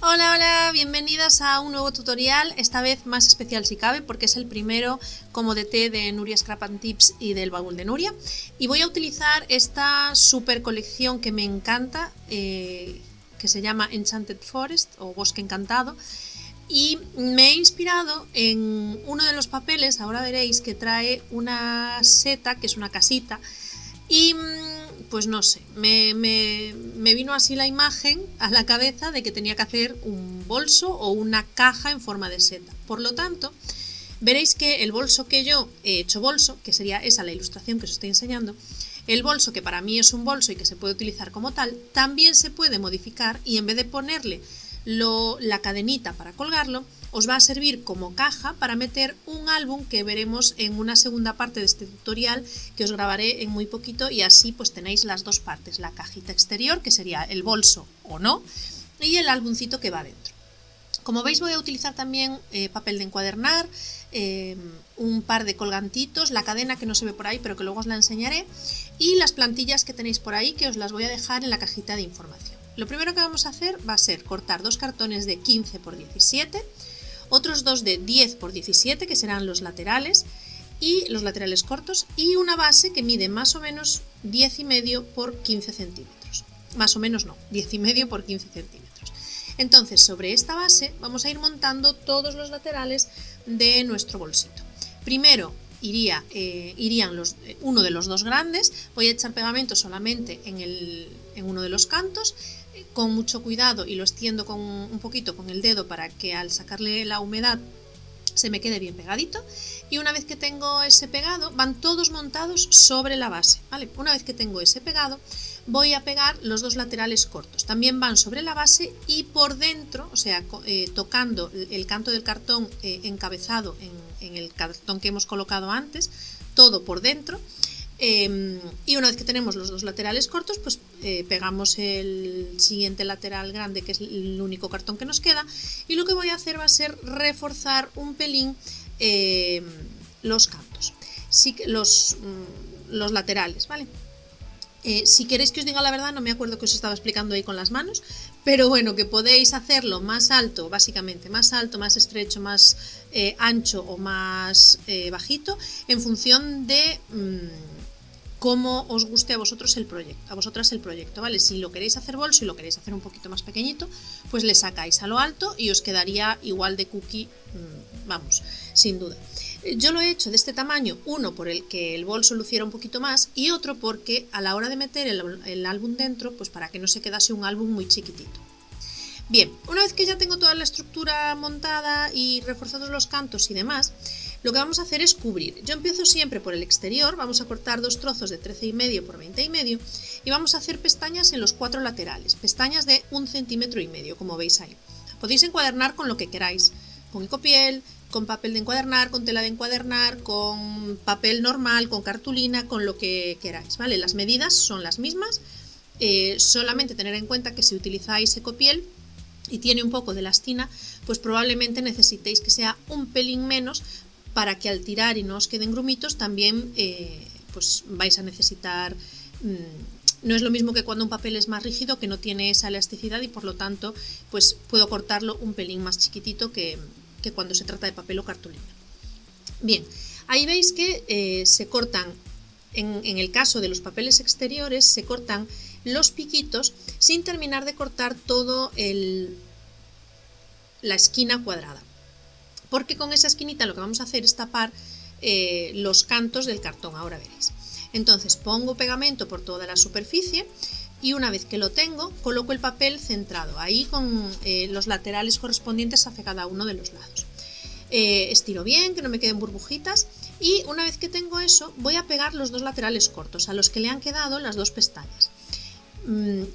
Hola, hola, bienvenidas a un nuevo tutorial, esta vez más especial si cabe porque es el primero como DT de Nuria Scrap and Tips y del baúl de Nuria. Y voy a utilizar esta super colección que me encanta, que se llama Enchanted Forest o Bosque Encantado. Y me he inspirado en uno de los papeles, ahora veréis, que trae una seta, que es una casita. Y pues no sé, me vino así la imagen a la cabeza de que tenía que hacer un bolso o una caja en forma de seta. Por lo tanto, veréis que el bolso que yo he hecho bolso, que sería esa la ilustración que os estoy enseñando, el bolso que para mí es un bolso y que se puede utilizar como tal, también se puede modificar y en vez de ponerle la cadenita para colgarlo, os va a servir como caja para meter un álbum que veremos en una segunda parte de este tutorial que os grabaré en muy poquito, y así pues tenéis las dos partes, la cajita exterior que sería el bolso o no y el álbumcito que va dentro. Como veis voy a utilizar también papel de encuadernar, un par de colgantitos, la cadena que no se ve por ahí pero que luego os la enseñaré, y las plantillas que tenéis por ahí que os las voy a dejar en la cajita de información. Lo primero que vamos a hacer va a ser cortar dos cartones de 15 x 17, otros dos de 10 x 17 que serán los laterales y los laterales cortos, y una base que mide más o menos 10,5 por 15 centímetros. Más o menos no, 10,5 por 15 centímetros. Entonces sobre esta base vamos a ir montando todos los laterales de nuestro bolsito. Primero irían uno de los dos grandes, voy a echar pegamento solamente en uno de los cantos, con mucho cuidado, y lo extiendo un poquito con el dedo para que al sacarle la humedad se me quede bien pegadito. Y una vez que tengo ese pegado, van todos montados sobre la base, ¿vale? Una vez que tengo ese pegado, voy a pegar los dos laterales cortos, también van sobre la base y por dentro, o sea, tocando el canto del cartón encabezado en el cartón que hemos colocado antes, todo por dentro. Y una vez que tenemos los dos laterales cortos, pues pegamos el siguiente lateral grande, que es el único cartón que nos queda, y lo que voy a hacer va a ser reforzar un pelín los cantos, los laterales, ¿vale? Si queréis que os diga la verdad, no me acuerdo que os estaba explicando ahí con las manos, pero bueno, que podéis hacerlo más alto, básicamente más alto, más estrecho, más ancho o más bajito, en función de cómo os guste a vosotros el proyecto, a vosotras el proyecto, ¿vale? Si lo queréis hacer bolso y lo queréis hacer un poquito más pequeñito, pues le sacáis a lo alto y os quedaría igual de cookie, vamos, sin duda. Yo lo he hecho de este tamaño, uno por el que el bolso luciera un poquito más y otro porque a la hora de meter el álbum dentro, pues para que no se quedase un álbum muy chiquitito. Bien, una vez que ya tengo toda la estructura montada y reforzados los cantos y demás, lo que vamos a hacer es cubrir. Yo empiezo siempre por el exterior, vamos a cortar dos trozos de 13,5 por 20,5 y vamos a hacer pestañas en los cuatro laterales, pestañas de 1,5 centímetros, como veis ahí. Podéis encuadernar con lo que queráis, con ecopiel, con papel de encuadernar, con tela de encuadernar, con papel normal, con cartulina, con lo que queráis, ¿vale? Las medidas son las mismas, solamente tener en cuenta que si utilizáis ecopiel y tiene un poco de elastina, pues probablemente necesitéis que sea un pelín menos para que al tirar y no os queden grumitos también pues vais a necesitar. No es lo mismo que cuando un papel es más rígido, que no tiene esa elasticidad, y por lo tanto pues puedo cortarlo un pelín más chiquitito que cuando se trata de papel o cartulina. Bien, ahí veis que se cortan, en el caso de los papeles exteriores, se cortan los piquitos sin terminar de cortar todo la esquina cuadrada, porque con esa esquinita lo que vamos a hacer es tapar los cantos del cartón, ahora veréis. Entonces pongo pegamento por toda la superficie y una vez que lo tengo, coloco el papel centrado ahí con los laterales correspondientes hacia cada uno de los lados. Estiro bien, que no me queden burbujitas, y una vez que tengo eso, voy a pegar los dos laterales cortos a los que le han quedado las dos pestañas.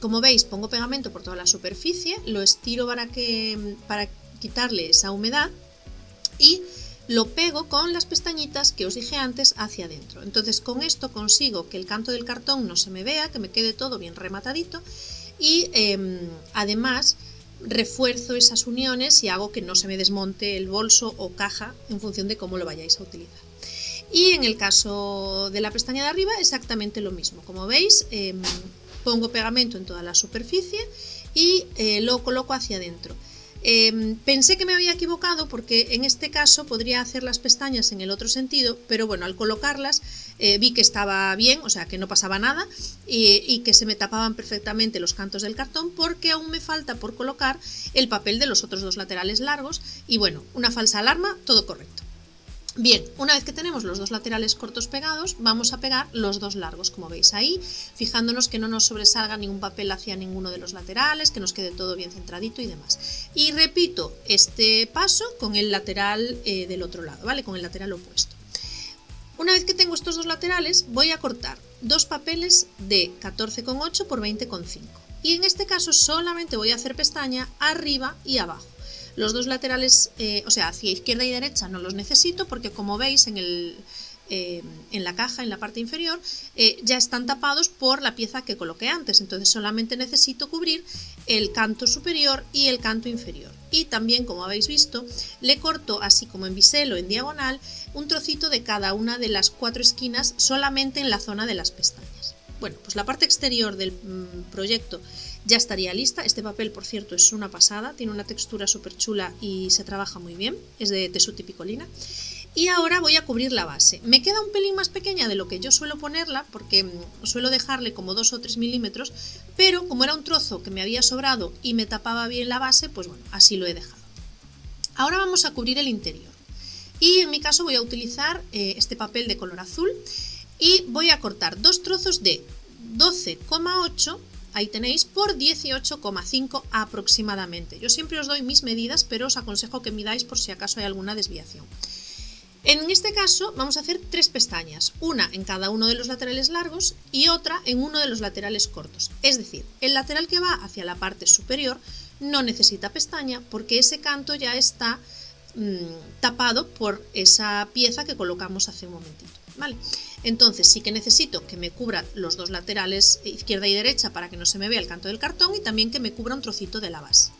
Como veis, pongo pegamento por toda la superficie, lo estiro para quitarle esa humedad y lo pego con las pestañitas que os dije antes hacia adentro. Entonces con esto consigo que el canto del cartón no se me vea, que me quede todo bien rematadito, y además refuerzo esas uniones y hago que no se me desmonte el bolso o caja en función de cómo lo vayáis a utilizar. Y en el caso de la pestaña de arriba exactamente lo mismo. Como veis, pongo pegamento en toda la superficie y lo coloco hacia adentro. Pensé que me había equivocado porque en este caso podría hacer las pestañas en el otro sentido, pero bueno, al colocarlas vi que estaba bien, o sea que no pasaba nada y que se me tapaban perfectamente los cantos del cartón, porque aún me falta por colocar el papel de los otros dos laterales largos y bueno, una falsa alarma, todo correcto. Bien, una vez que tenemos los dos laterales cortos pegados, vamos a pegar los dos largos, como veis ahí, fijándonos que no nos sobresalga ningún papel hacia ninguno de los laterales, que nos quede todo bien centradito y demás. Y repito este paso con el lateral del otro lado, ¿vale? Con el lateral opuesto. Una vez que tengo estos dos laterales, voy a cortar dos papeles de 14,8 por 20,5. Y en este caso solamente voy a hacer pestaña arriba y abajo. Los dos laterales, o sea, hacia izquierda y derecha no los necesito porque como veis en la caja, en la parte inferior, ya están tapados por la pieza que coloqué antes. Entonces solamente necesito cubrir el canto superior y el canto inferior. Y también, como habéis visto, le corto así como en bisel o en diagonal un trocito de cada una de las 4 esquinas solamente en la zona de las pestañas. Bueno, pues la parte exterior del proyecto ya estaría lista. Este papel, por cierto, es una pasada, tiene una textura súper chula y se trabaja muy bien, es de Tessuti Piccolina. Y ahora voy a cubrir la base. Me queda un pelín más pequeña de lo que yo suelo ponerla, porque suelo dejarle como 2 o 3 milímetros, pero como era un trozo que me había sobrado y me tapaba bien la base, pues bueno, así lo he dejado. Ahora vamos a cubrir el interior. Y en mi caso voy a utilizar este papel de color azul y voy a cortar dos trozos de 12,8, ahí tenéis, por 18,5 aproximadamente. Yo siempre os doy mis medidas, pero os aconsejo que midáis por si acaso hay alguna desviación. En este caso vamos a hacer 3 pestañas, una en cada uno de los laterales largos y otra en uno de los laterales cortos. Es decir, el lateral que va hacia la parte superior no necesita pestaña porque ese canto ya está tapado por esa pieza que colocamos hace un momentito, ¿vale? Entonces sí que necesito que me cubra los dos laterales izquierda y derecha para que no se me vea el canto del cartón y también que me cubra un trocito de la base.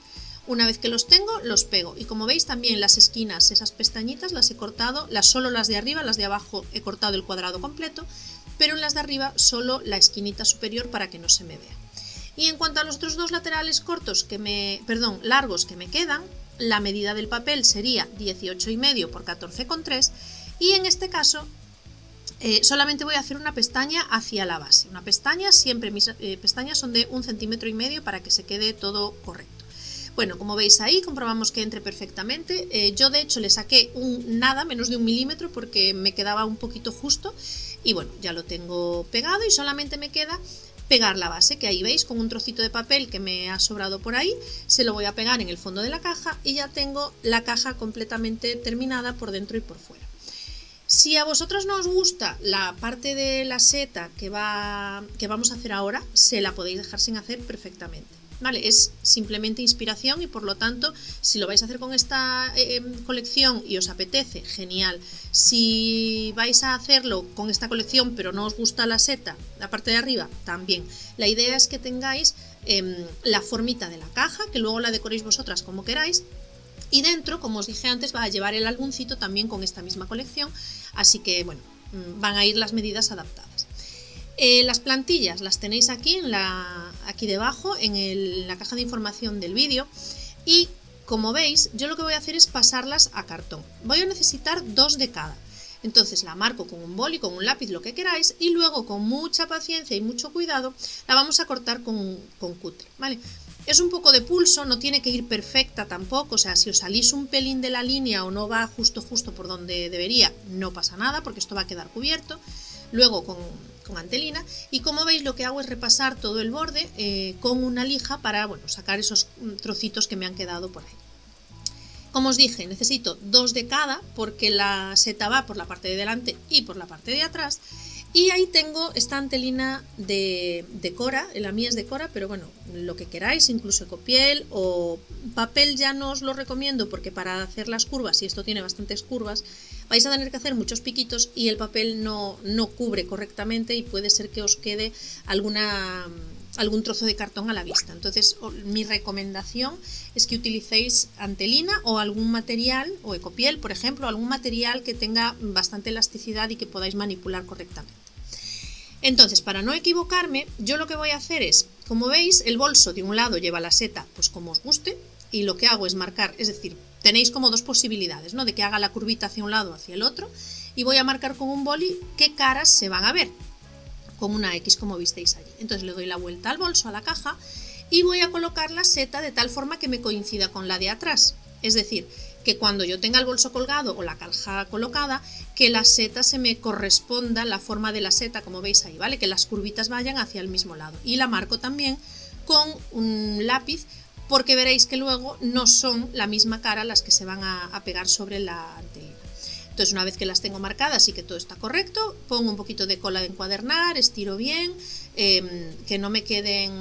Una vez que los tengo, los pego y como veis también las esquinas, esas pestañitas las he cortado, solo las de arriba, las de abajo he cortado el cuadrado completo, pero en las de arriba solo la esquinita superior para que no se me vea. Y en cuanto a los otros dos laterales largos que me quedan, la medida del papel sería 18,5 por 14,3 y en este caso solamente voy a hacer una pestaña hacia la base. Una pestaña, siempre mis pestañas son de 1,5 cm para que se quede todo correcto. Bueno, como veis ahí, comprobamos que entre perfectamente. Yo de hecho le saqué menos de 1 milímetro porque me quedaba un poquito justo y bueno, ya lo tengo pegado y solamente me queda pegar la base, que ahí veis con un trocito de papel que me ha sobrado por ahí, se lo voy a pegar en el fondo de la caja y ya tengo la caja completamente terminada por dentro y por fuera. Si a vosotros no os gusta la parte de la seta que vamos a hacer ahora, se la podéis dejar sin hacer perfectamente. ¿Vale? Es simplemente inspiración y por lo tanto, si lo vais a hacer con esta colección y os apetece, genial. Si vais a hacerlo con esta colección pero no os gusta la seta, la parte de arriba, también. La idea es que tengáis la formita de la caja, que luego la decoréis vosotras como queráis. Y dentro, como os dije antes, va a llevar el álbumcito también con esta misma colección, así que bueno, van a ir las medidas adaptadas. Las plantillas las tenéis aquí, aquí debajo en la caja de información del vídeo y como veis yo lo que voy a hacer es pasarlas a cartón. Voy a necesitar 2 de cada, entonces la marco con un boli, con un lápiz, lo que queráis y luego con mucha paciencia y mucho cuidado la vamos a cortar con cúter, ¿vale? Es un poco de pulso, no tiene que ir perfecta tampoco, o sea, si os salís un pelín de la línea o no va justo por donde debería, no pasa nada porque esto va a quedar cubierto. Luego con antelina y como veis lo que hago es repasar todo el borde con una lija para sacar esos trocitos que me han quedado por ahí. Como os dije, necesito 2 de cada porque la seta va por la parte de delante y por la parte de atrás y ahí tengo esta antelina de Cora, la mía es de Cora, pero bueno, lo que queráis, incluso ecopiel o papel ya no os lo recomiendo porque para hacer las curvas, y esto tiene bastantes curvas, vais a tener que hacer muchos piquitos y el papel no cubre correctamente y puede ser que os quede algún trozo de cartón a la vista. Entonces mi recomendación es que utilicéis antelina o algún material, o ecopiel por ejemplo, algún material que tenga bastante elasticidad y que podáis manipular correctamente. Entonces, para no equivocarme, yo lo que voy a hacer es, como veis, el bolso de un lado lleva la seta pues como os guste y lo que hago es marcar, es decir, tenéis como dos posibilidades, ¿no? De que haga la curvita hacia un lado o hacia el otro, y voy a marcar con un boli qué caras se van a ver, con una X como visteis allí. Entonces le doy la vuelta al bolso, a la caja, y voy a colocar la seta de tal forma que me coincida con la de atrás. Es decir, que cuando yo tenga el bolso colgado o la caja colocada, que la seta se me corresponda, la forma de la seta, como veis ahí, ¿vale? Que las curvitas vayan hacia el mismo lado. Y la marco también con un lápiz, porque veréis que luego no son la misma cara las que se van a pegar sobre la antelina. Entonces, una vez que las tengo marcadas y que todo está correcto, pongo un poquito de cola de encuadernar, estiro bien, que no me queden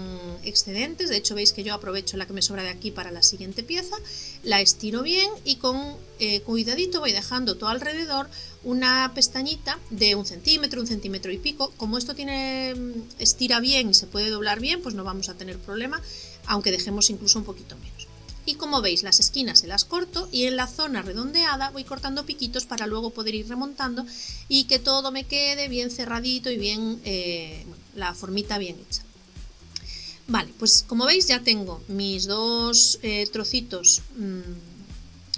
excedentes. De hecho, veis que yo aprovecho la que me sobra de aquí para la siguiente pieza, la estiro bien y con cuidadito voy dejando todo alrededor una pestañita de 1 centímetro, 1 centímetro y pico. Como esto estira bien y se puede doblar bien, pues no vamos a tener problema, aunque dejemos incluso un poquito menos. Y como veis, las esquinas se las corto y en la zona redondeada voy cortando piquitos para luego poder ir remontando y que todo me quede bien cerradito y bien, la formita bien hecha. Vale, pues como veis ya tengo mis dos trocitos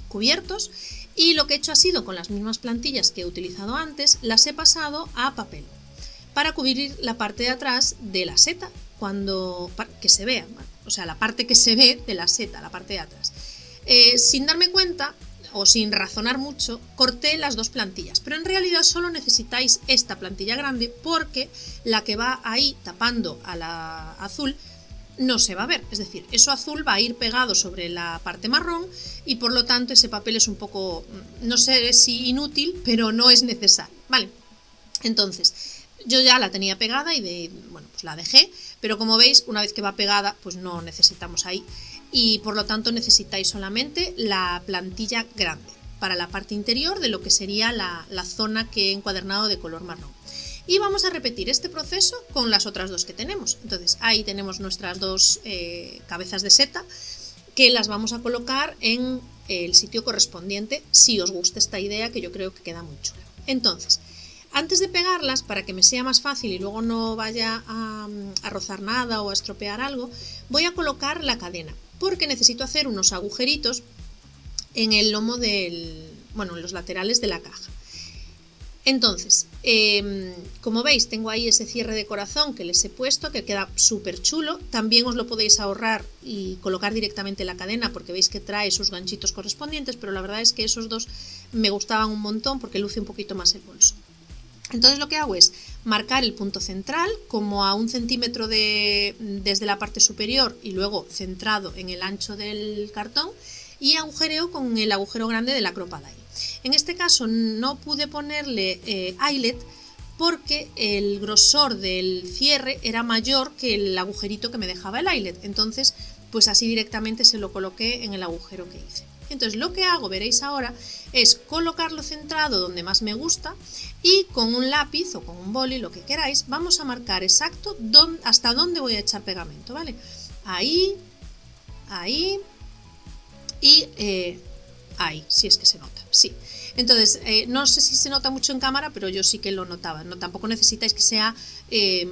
cubiertos, y lo que he hecho ha sido, con las mismas plantillas que he utilizado antes, las he pasado a papel para cubrir la parte de atrás de la seta, que se vea, ¿vale? O sea, la parte que se ve de la seta, la parte de atrás. Sin darme cuenta o sin razonar mucho, corté las dos plantillas, pero en realidad solo necesitáis esta plantilla grande, porque la que va ahí tapando a la azul no se va a ver, es decir, eso azul va a ir pegado sobre la parte marrón y por lo tanto ese papel es un poco, no sé si inútil, pero no es necesario, ¿vale? Entonces, yo ya la tenía pegada y bueno, pues la dejé, pero como veis, una vez que va pegada, pues no necesitamos ahí, y por lo tanto necesitáis solamente la plantilla grande para la parte interior de lo que sería la zona que he encuadernado de color marrón. Y vamos a repetir este proceso con las otras dos que tenemos. Entonces ahí tenemos nuestras dos cabezas de seta, que las vamos a colocar en el sitio correspondiente, si os gusta esta idea, que yo creo que queda muy chula. Entonces, antes de pegarlas, para que me sea más fácil y luego no vaya a rozar nada o a estropear algo, voy a colocar la cadena, porque necesito hacer unos agujeritos en el lomo en los laterales de la caja. Entonces, como veis, tengo ahí ese cierre de corazón que les he puesto, que queda súper chulo. También os lo podéis ahorrar y colocar directamente la cadena, porque veis que trae sus ganchitos correspondientes, pero la verdad es que esos dos me gustaban un montón porque luce un poquito más el bolso. Entonces lo que hago es marcar el punto central como a 1 centímetro desde la parte superior y luego centrado en el ancho del cartón, y agujereo con el agujero grande de la Crop-A-Dye. En este caso no pude ponerle eyelet porque el grosor del cierre era mayor que el agujerito que me dejaba el eyelet, entonces pues así directamente se lo coloqué en el agujero que hice. Entonces lo que hago, veréis ahora, es colocarlo centrado donde más me gusta, y con un lápiz o con un boli, lo que queráis, vamos a marcar exacto hasta dónde voy a echar pegamento, ¿vale? Ahí, ahí y ahí, si es que se nota, sí. Entonces, no sé si se nota mucho en cámara, pero yo sí que lo notaba. No, tampoco necesitáis que sea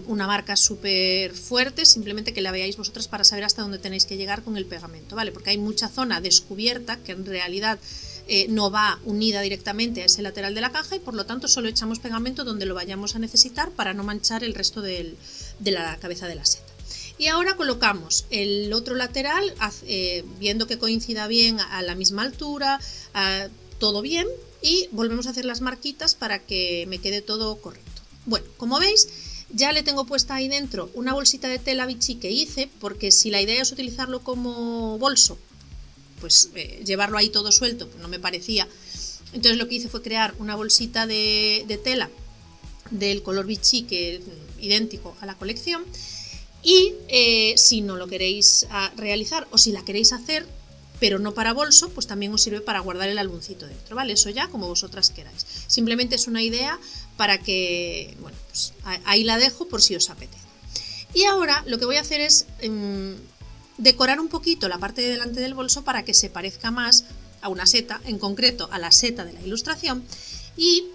una marca súper fuerte, simplemente que la veáis vosotras para saber hasta dónde tenéis que llegar con el pegamento, ¿vale? Porque hay mucha zona descubierta que en realidad no va unida directamente a ese lateral de la caja, y por lo tanto solo echamos pegamento donde lo vayamos a necesitar para no manchar el resto de la cabeza de la seta. Y ahora colocamos el otro lateral, viendo que coincida bien a la misma altura, todo bien, y volvemos a hacer las marquitas para que me quede todo correcto. Bueno, como veis, ya le tengo puesta ahí dentro una bolsita de tela Vichy que hice, porque si la idea es utilizarlo como bolso, pues llevarlo ahí todo suelto, pues no me parecía. Entonces lo que hice fue crear una bolsita de tela del color Vichy, que es idéntico a la colección. Y si no lo queréis realizar, o si la queréis hacer pero no para bolso, pues también os sirve para guardar el albuncito dentro, ¿vale? Eso ya como vosotras queráis. Simplemente es una idea para que, bueno, pues ahí la dejo por si os apetece. Y ahora lo que voy a hacer es decorar un poquito la parte de delante del bolso para que se parezca más a una seta, en concreto a la seta de la ilustración, y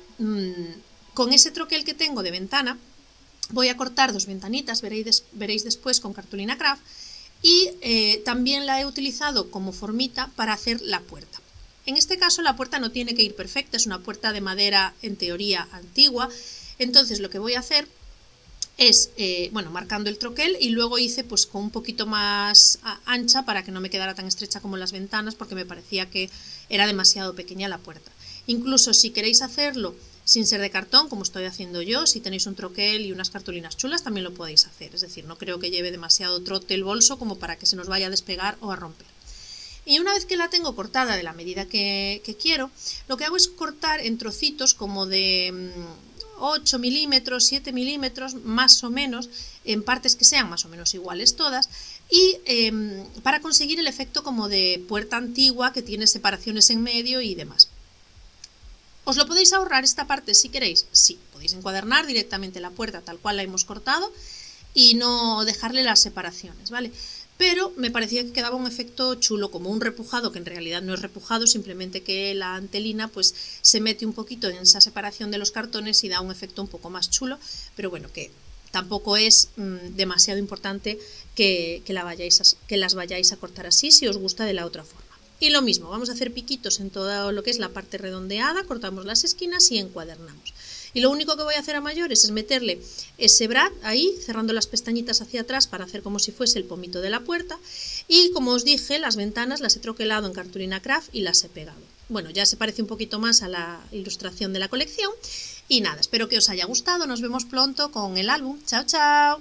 con ese troquel que tengo de ventana voy a cortar 2 ventanitas, veréis después con cartulina craft, y también la he utilizado como formita para hacer la puerta. En este caso la puerta no tiene que ir perfecta, es una puerta de madera en teoría antigua, entonces lo que voy a hacer es, bueno, marcando el troquel, y luego hice pues con un poquito más ancha para que no me quedara tan estrecha como las ventanas, porque me parecía que era demasiado pequeña la puerta. Incluso si queréis hacerlo sin ser de cartón, como estoy haciendo yo, si tenéis un troquel y unas cartulinas chulas también lo podéis hacer, es decir, no creo que lleve demasiado trote el bolso como para que se nos vaya a despegar o a romper. Y una vez que la tengo cortada de la medida que quiero, lo que hago es cortar en trocitos como de 8 milímetros, 7 milímetros, más o menos, en partes que sean más o menos iguales todas, y para conseguir el efecto como de puerta antigua que tiene separaciones en medio y demás. ¿Os lo podéis ahorrar esta parte si queréis? Sí, podéis encuadernar directamente la puerta tal cual la hemos cortado y no dejarle las separaciones, ¿vale? Pero me parecía que quedaba un efecto chulo, como un repujado, que en realidad no es repujado, simplemente que la antelina pues se mete un poquito en esa separación de los cartones y da un efecto un poco más chulo, pero bueno, que tampoco es demasiado importante que las vayáis a cortar así si os gusta de la otra forma. Y lo mismo, vamos a hacer piquitos en todo lo que es la parte redondeada, cortamos las esquinas y encuadernamos. Y lo único que voy a hacer a mayores es meterle ese brad ahí, cerrando las pestañitas hacia atrás para hacer como si fuese el pomito de la puerta. Y como os dije, las ventanas las he troquelado en cartulina craft y las he pegado. Bueno, ya se parece un poquito más a la ilustración de la colección. Y nada, espero que os haya gustado, nos vemos pronto con el álbum. ¡Chao, chao!